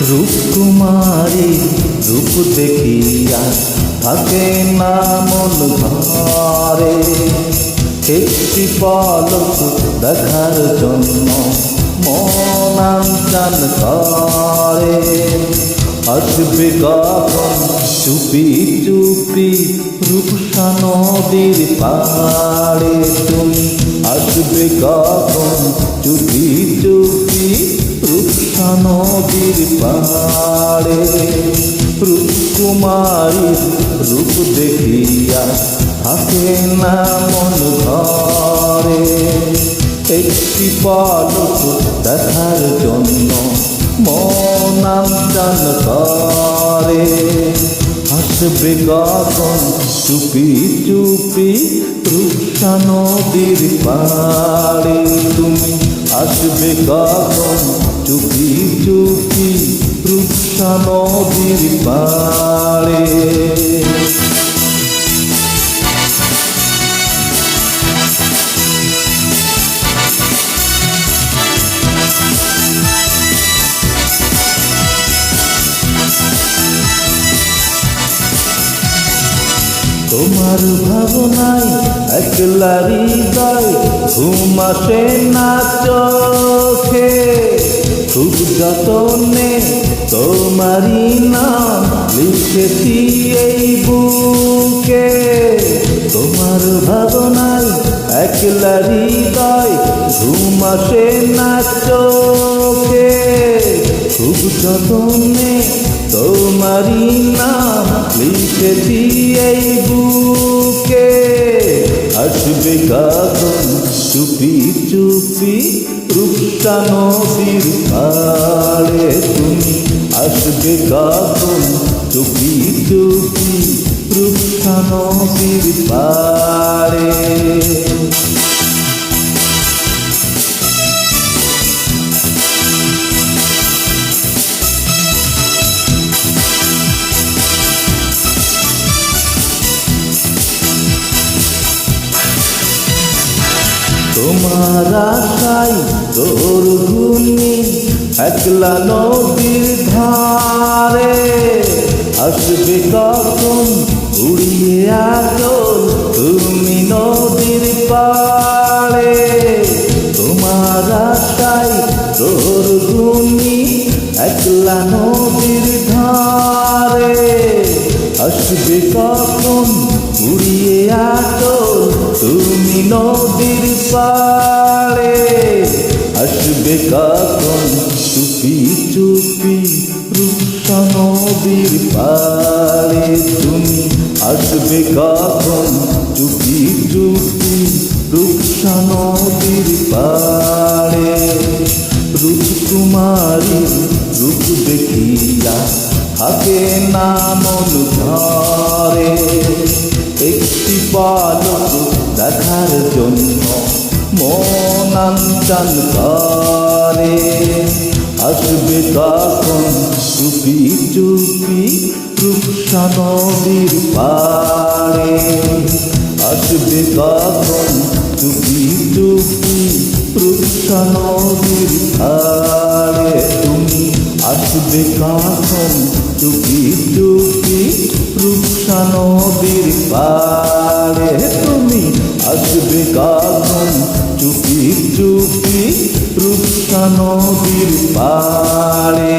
রূপকুমারী রূপ দেখিয়া থাকে না মন ঘরে, একটি পলক দেখার জন্য মন আনচান করে। আসবে কখন চুপি চুপি রূপসা নদীর পাড়ে তুমি, আসবে কখন চুপি চুপি রূপসা নদীর পাড়ে। রূপকুমারীর রূপ দেখিয়া থাকে না মন ঘরে, একটি পলক দেখার জন্য মন আনচান করে। আসবে কখন চুপি চুপি রূপসা নদীর পাড়ে তুমি, আসবে কখন চুপি চুপি রূপসা নদীর পাড়ে। তোমার ভাবনায় একলা হৃদয় ঘুম আসে না চোখে, খুব যতনে তোমারই নাম লিখেছি এই বুকে। তোমার ভাবনায় একলা হৃদয় ঘুম আসে না চোখে, খুব যতনে তোমারই নাম লিখেছি এই বুকে। আসবে কখন চুপি চুপি রূপসা নদীর পাড়ে তুমি, আসবে কখন চুপি চুপি রূপসা নদীর পাড়ে। তোমার আশায় তোর ঘুমি একলা নদীর ধারে, আসবে কখন উড়িয়ে আচল তুমি নদীর পাড়ে। তোমার আশায় তোর ঘুমি একলা নদীর ধারে, আসবে কখন উড়িয়ে আচল তুমি নদীর পাড়ে। আসবে কখন চুপি চুপি রূপসা নদীর পাড়ে তুমি, আসবে কখন চুপি চুপি রূপসা নদীর পাড়ে। রূপকুমারী রূপ দেখিয়া থাকে না মন ঘরে, একটি পলক দেখার জন্য মন আনচান করে। আসবে কখন চুপি চুপি রূপসা নদীর পাড়ে, আসবে কখন চুপি চুপি রূপসা নদীর পাড়ে তুমি, আসবে কখন চুপি চুপি রূপসা নদীর পাড়ে তুমি, আসবে কখন চুপি চুপি রূপসা নদীর পাড়ে।